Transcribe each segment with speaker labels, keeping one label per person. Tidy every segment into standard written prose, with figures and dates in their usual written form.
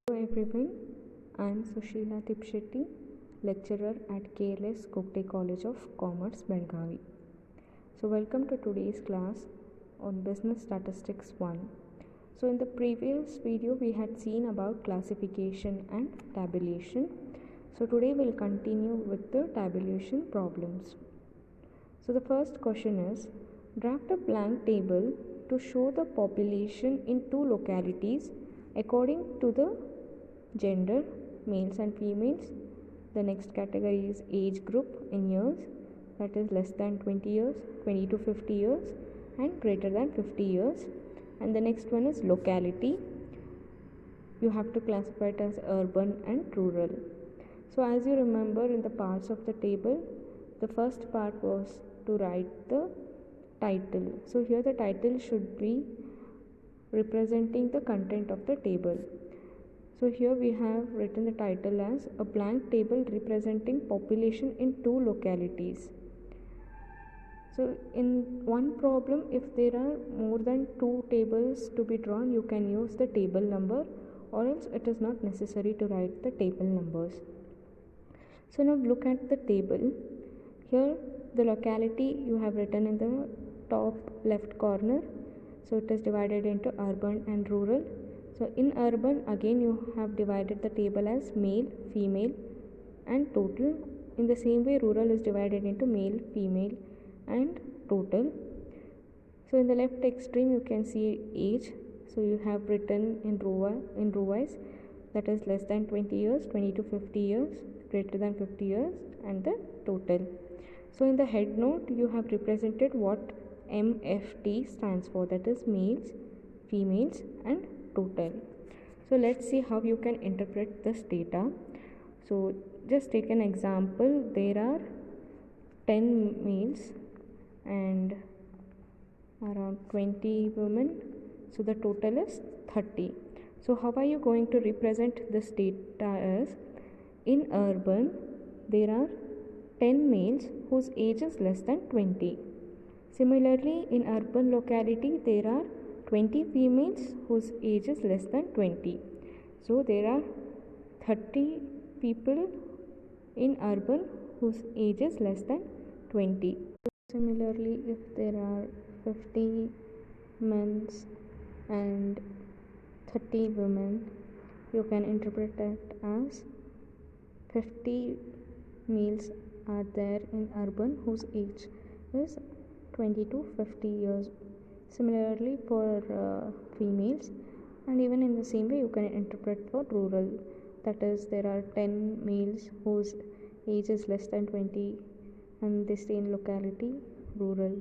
Speaker 1: Hello everyone, I am Sushila Tipshetty, lecturer at KLS Kokte College of Commerce, Belgavi. So welcome to today's class on Business Statistics 1. So in the previous video we had seen about classification and tabulation. So today we'll continue with the tabulation problems. So the first question is, draft a blank table to show the population in two localities according to the gender, males and females. The next category is age group in years, that is less than 20 years, 20 to 50 years and greater than 50 years. And the next one is locality. You have to classify it as urban and rural. So as you remember, in the parts of the table, the first part was to write the title. So here the title should be representing the content of the table. So here we have written the title as a blank table representing population in two localities. So in one problem, if there are more than two tables to be drawn, you can use the table number, or else it is not necessary to write the table numbers. So now look at the table. Here the locality you have written in the top left corner. So it is divided into urban and rural. So in urban, again you have divided the table as male, female and total. In the same way, rural is divided into male, female and total. So in the left extreme you can see age. So you have written in row wise, that is less than 20 years, 20 to 50 years, greater than 50 years and the total. So in the head note you have represented what MFT stands for, that is males, females and total. So let's see how you can interpret this data. So just take an example. There are 10 males and around 20 women. So the total is 30. So how are you going to represent this data as, in urban there are 10 males whose age is less than 20. Similarly, in urban locality there are 20 females whose age is less than 20. So there are 30 people in urban whose age is less than 20. Similarly, if there are 50 men and 30 women, you can interpret it as 50 males are there in urban whose age is 20 to 50 years. Similarly for females, and even in the same way you can interpret for rural, that is there are 10 males whose age is less than 20 and they stay in locality rural.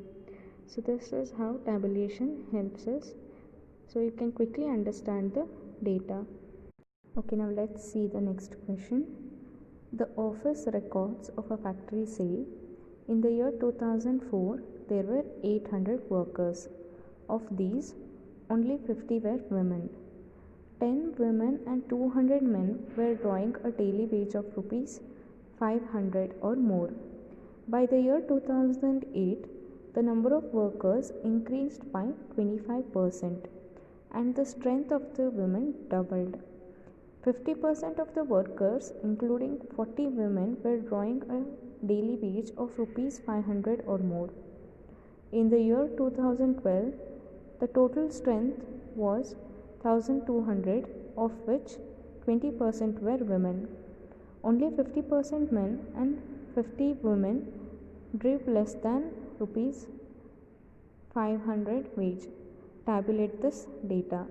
Speaker 1: So this is how tabulation helps us, so you can quickly understand the data. Okay, now let's see the next question. The office records of a factory say in the year 2004 there were 800 workers. Of these, only 50 were women. 10 women and 200 men were drawing a daily wage of rupees 500 or more. By the year 2008, the number of workers increased by 25% and the strength of the women doubled. 50% of the workers, including 40 women, were drawing a daily wage of rupees 500 or more. In the year 2012, the total strength was 1200, of which 20% were women. Only 50% men and 50 women drew less than rupees 500 wage. Tabulate this data.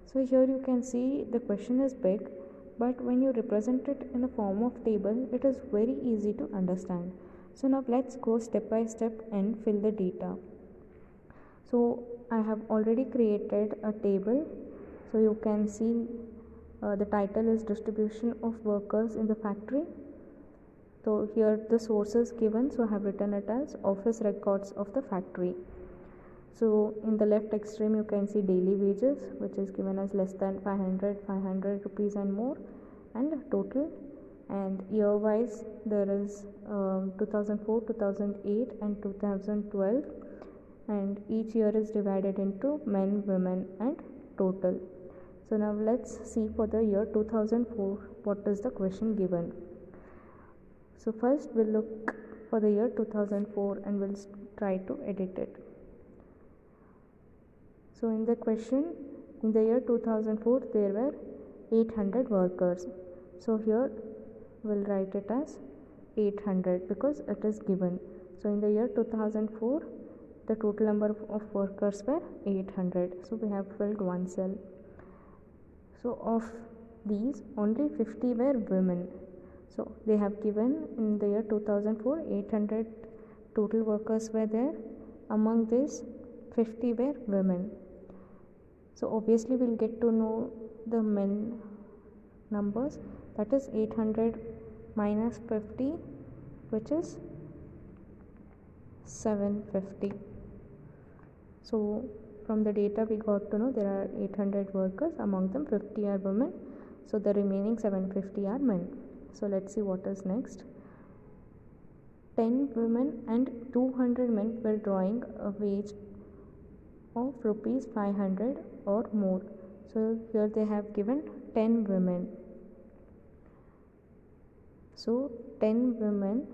Speaker 1: So here you can see the question is big, but when you represent it in a form of table, it is very easy to understand. So now let's go step by step and fill the data. So I have already created a table. So you can see the title is distribution of workers in the factory. So here the sources given, so I have written it as office records of the factory. So in the left extreme you can see daily wages, which is given as less than 500 rupees and more, and total, and year wise there is 2004, 2008 and 2012, and each year is divided into men, women and total. So now let's see for the year 2004 what is the question given. So first we'll look for the year 2004 and we'll try to edit it. So in the question, in the year 2004 there were 800 workers. So here we'll write it as 800 because it is given. So in the year 2004 the total number of workers were 800. So we have filled one cell. So of these only 50 were women. So they have given in the year 2004 800 total workers were there. Among these 50 were women. So obviously we'll get to know the men numbers, that is 800 minus 50, which is 750. So from the data we got to know there are 800 workers, among them 50 are women, so the remaining 750 are men. So let's see what is next. 10 women and 200 men were drawing a wage of rupees 500 or more. So here they have given 10 women. So 10 women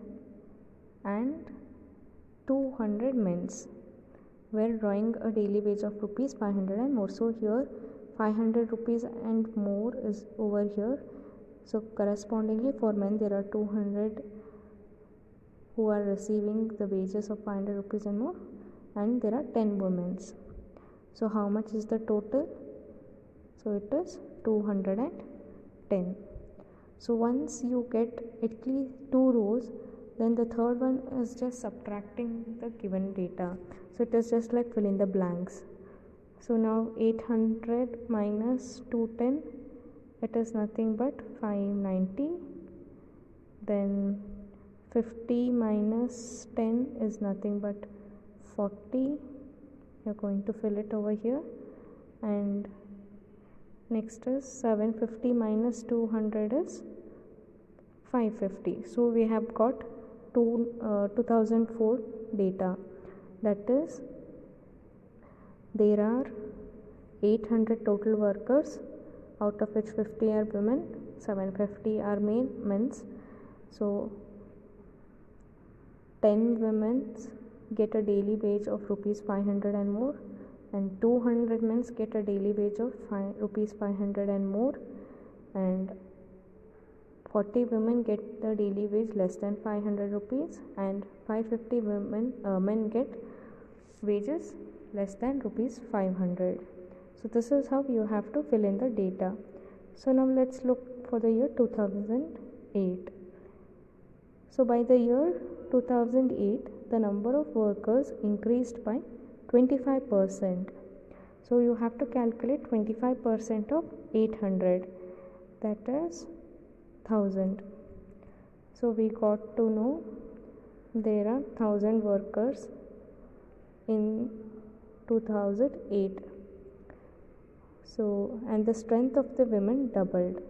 Speaker 1: and 200 men were drawing a daily wage of rupees 500 and more. So here 500 rupees and more is over here. So correspondingly for men there are 200 who are receiving the wages of 500 rupees and more, and there are 10 women. So how much is the total? So it is 210. So once you get at least 2 rows, then the third one is just subtracting the given data. So it is just like fill in the blanks. So now 800 minus 210, it is nothing but 590. Then 50 minus 10 is nothing but 40. You're going to fill it over here. And next is 750 minus 200 is 550. So we have got 2004 data, that is there are 800 total workers, out of which 50 are women, 750 are men. So 10 women get a daily wage of rupees 500 and more, and 200 men get a daily wage of rupees 500 and more, and 40 women get the daily wage less than 500 rupees, and 550 men get wages less than rupees 500. So this is how you have to fill in the data. So now let's look for the year 2008. So by the year 2008 the number of workers increased by 25%. So you have to calculate 25% of 800, that is 1000. So we got to know there are 1000 workers in 2008. So and the strength of the women doubled.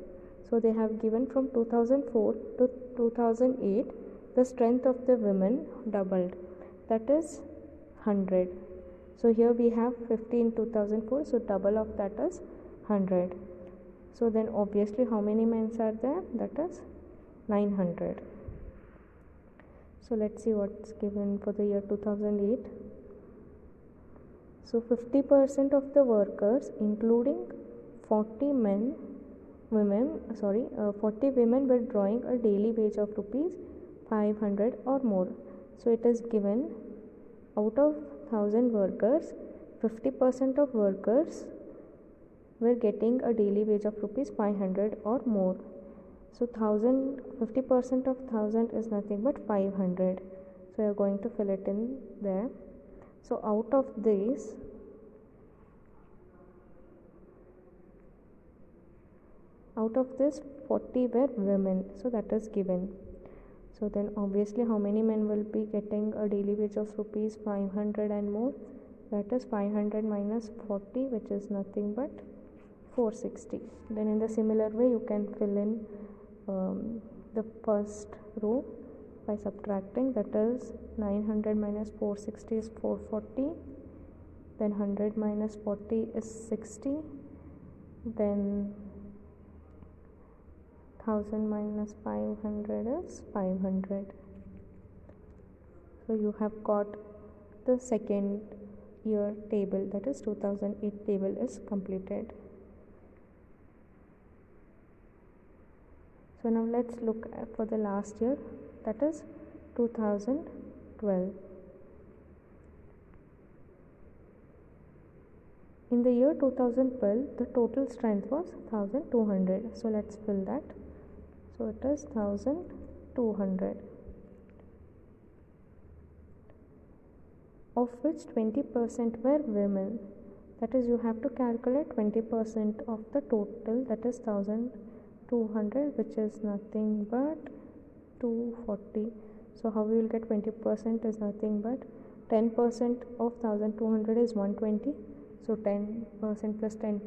Speaker 1: So they have given from 2004 to 2008 the strength of the women doubled, that is 100. So here we have 50 in 2004, so double of that is 100. So then obviously how many men are there? That is 900. So let's see what's given for the year 2008. So 50% of the workers, including 40 women were drawing a daily wage of rupees 500 or more. So it is given out of 1000 workers, 50% of workers were getting a daily wage of rupees 500 or more. So 50% of 1000 is nothing but 500. So you are going to fill it in there. So out of this, out of this 40 were women, so that is given. So then obviously how many men will be getting a daily wage of rupees 500 and more? That is 500 minus 40, which is nothing but 460. Then in the similar way you can fill in the first row by subtracting, that is 900 minus 460 is 440, then 100 minus 40 is 60, then 1000 minus 500 is 500. So you have got the second year table, that is 2008 table is completed. So now let's look for the last year, that is 2012. In the year 2012, the total strength was 1200. So let's fill that. So it is 1200, of which 20% were women. That is, you have to calculate 20% of the total, that is 1200, which is nothing but 240. So how we will get 20% is nothing but 10% of 1200 is 120. So 10% plus 10%.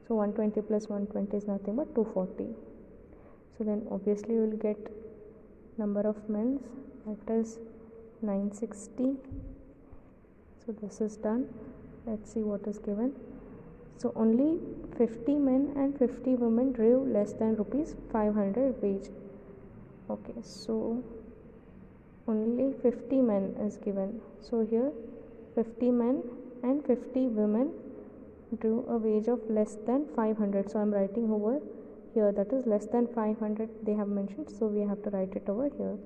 Speaker 1: So 120 plus 120 is nothing but 240. So then obviously you will get number of men, that is 960. So this is done. Let's see what is given. So only 50 men and 50 women drew less than rupees 500 wage. Okay, so only 50 men is given. So here 50 men and 50 women drew a wage of less than 500. So I am writing over here, that is less than 500 they have mentioned, so we have to write it over here.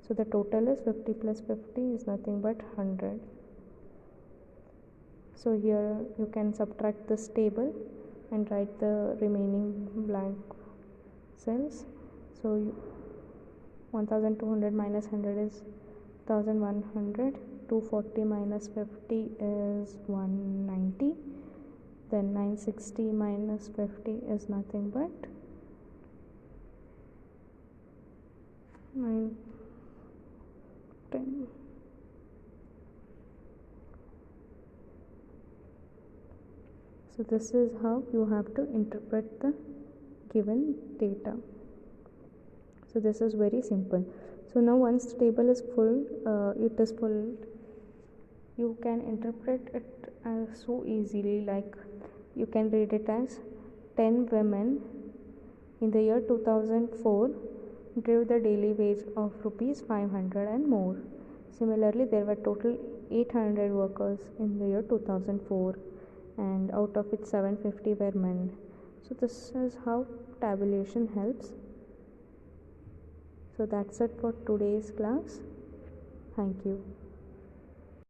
Speaker 1: So the total is 50 plus 50 is nothing but 100. So here you can subtract this table and write the remaining blank cells. So 1200 minus 100 is 1100. 240 minus 50 is 190. Then 960 minus 50 is nothing but 910. So this is how you have to interpret the given data. So this is very simple. So now once the table is full, you can interpret it so easily, like you can read it as 10 women in the year 2004 drew the daily wage of rupees 500 and more. Similarly, there were total 800 workers in the year 2004, and out of which 750 were men. So this is how tabulation helps. So that's it for today's class. Thank you.